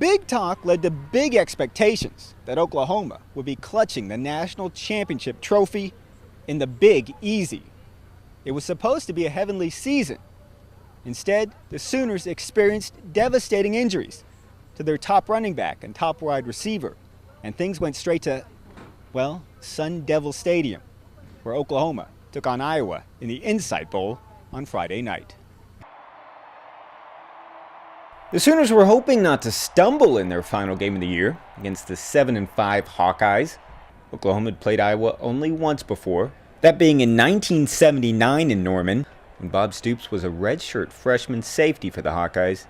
big talk led to big expectations that Oklahoma would be clutching the national championship trophy in the Big Easy. It was supposed to be a heavenly season. Instead, the Sooners experienced devastating injuries to their top running back and top wide receiver, and things went straight to, well, Sun Devil Stadium, where Oklahoma took on Iowa in the Insight Bowl on Friday night. The Sooners were hoping not to stumble in their final game of the year against the 7-5 Hawkeyes. Oklahoma had played Iowa only once before, that being in 1979 in Norman, when Bob Stoops was a redshirt freshman safety for the Hawkeyes.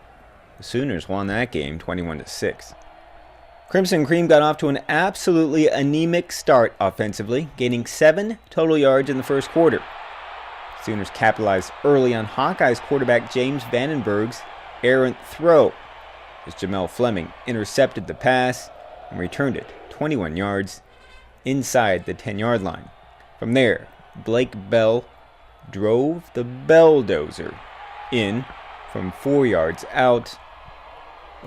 The Sooners won that game 21-6. Crimson Cream got off to an absolutely anemic start offensively, gaining 7 total yards in the first quarter. Sooners capitalized early on Hawkeyes quarterback James Vandenberg's errant throw as Jamel Fleming intercepted the pass and returned it 21 yards inside the 10-yard line. From there, Blake Bell drove the Belldozer in from 4 yards out.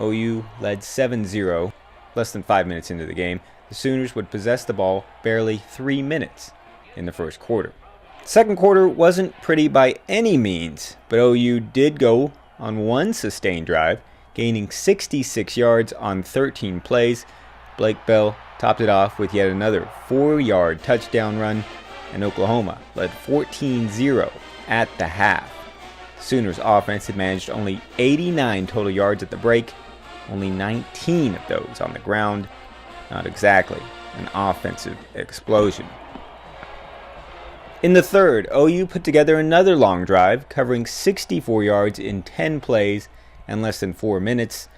OU led 7-0 less than 5 minutes into the game. The Sooners would possess the ball barely 3 minutes in the first quarter. The second quarter wasn't pretty by any means, but OU did go on one sustained drive, gaining 66 yards on 13 plays. Blake Bell topped it off with yet another 4-yard touchdown run, and Oklahoma led 14-0 at the half. Sooners offense had managed only 89 total yards at the break, only 19 of those on the ground. Not exactly an offensive explosion. In the third, OU put together another long drive, covering 64 yards in 10 plays and less than 4 minutes.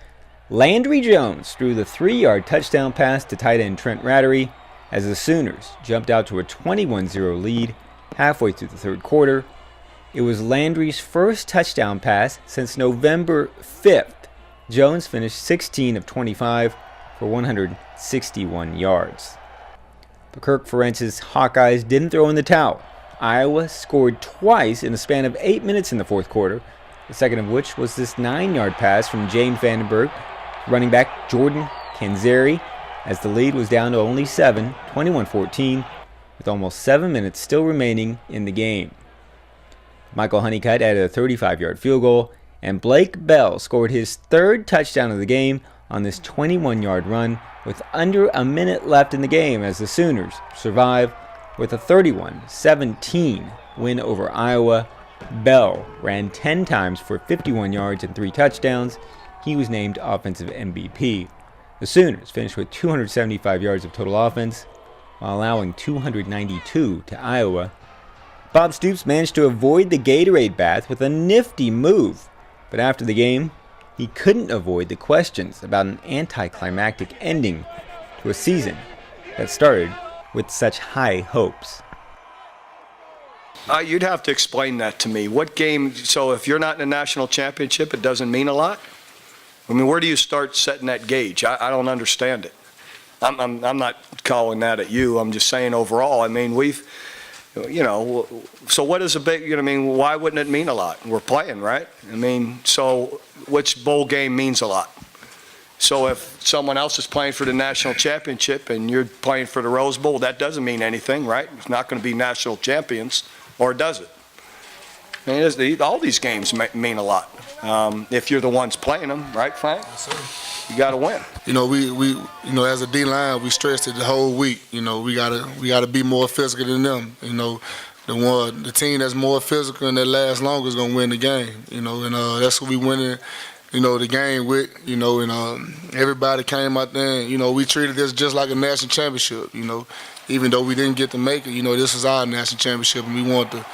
Landry Jones threw the 3-yard touchdown pass to tight end Trent Rattery as the Sooners jumped out to a 21-0 lead halfway through the third quarter. It was Landry's first touchdown pass since November 5th. Jones finished 16 of 25 for 161 yards. But Kirk Ferentz's Hawkeyes didn't throw in the towel. Iowa scored twice in the span of 8 minutes in the fourth quarter, the second of which was this 9-yard pass from James Vandenberg, running back Jordan Canzeri, as the lead was down to only 7, 21-14, with almost 7 minutes still remaining in the game. Michael Honeycutt added a 35-yard field goal, and Blake Bell scored his third touchdown of the game on this 21-yard run with under a minute left in the game as the Sooners survive with a 31-17 win over Iowa. Bell ran 10 times for 51 yards and 3 touchdowns. He was named Offensive MVP. The Sooners finished with 275 yards of total offense, while allowing 292 to Iowa. Bob Stoops managed to avoid the Gatorade bath with a nifty move, but after the game, he couldn't avoid the questions about an anticlimactic ending to a season that started with such high hopes. You'd have to explain that to me. What game, so if you're not in a national championship, it doesn't mean a lot? I mean, where do you start setting that gauge? I don't understand it. I'm not calling that at you. I'm just saying overall. I mean, so what is a big, why wouldn't it mean a lot? We're playing, right? I mean, so which bowl game means a lot? So if someone else is playing for the national championship and you're playing for the Rose Bowl, that doesn't mean anything, right? It's not going to be national champions, or does it? I mean, all these games mean a lot. If you're the ones playing them, right, Frank? Yes, sir. You got to win. We as a D line, we stressed it the whole week. We gotta be more physical than them. The team that's more physical and that lasts longer is gonna win the game. And that's what we winning. The game with. And everybody came out there. And, we treated this just like a national championship. Even though we didn't get to make it. This is our national championship, and we want to,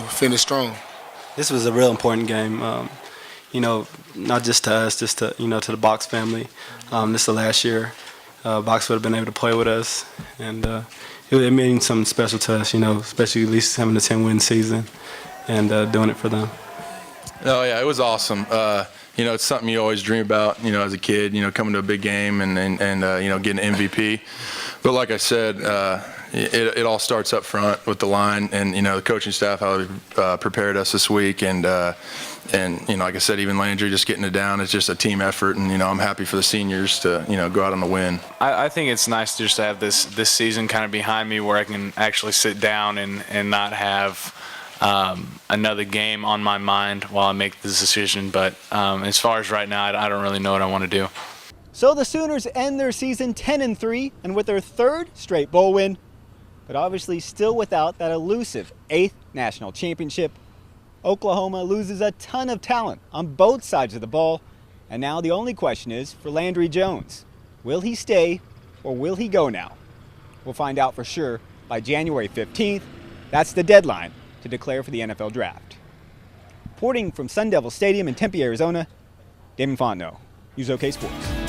finish strong. This was a real important game. Not just to us, just to to the Box family. This is the last year Box would have been able to play with us, and it means something special to us. Especially at least having a 10-win season and doing it for them. Oh yeah, it was awesome. It's something you always dream about. As a kid, coming to a big game and getting an MVP. But like I said, it all starts up front with the line, and the coaching staff, how they prepared us this week, and like I said, even Landry just getting it down. It's just a team effort, and I'm happy for the seniors to go out on the win. I think it's nice just to have this season kind of behind me where I can actually sit down and not have another game on my mind while I make this decision. But as far as right now, I don't really know what I want to do. So the Sooners end their season 10-3 and with their third straight bowl win, but obviously still without that elusive 8th national championship. Oklahoma loses a ton of talent on both sides of the ball, and now the only question is for Landry Jones. Will he stay or will he go now? We'll find out for sure by January 15th. That's the deadline to declare for the NFL Draft. Reporting from Sun Devil Stadium in Tempe, Arizona, Damon Fontenot, News OK Sports.